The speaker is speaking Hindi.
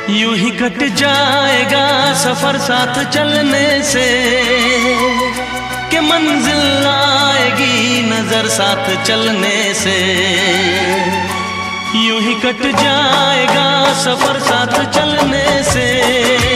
यूं ही कट जाएगा सफर साथ चलने से, कि मंजिल आएगी नजर साथ चलने से। यूं ही कट जाएगा सफर साथ चलने से।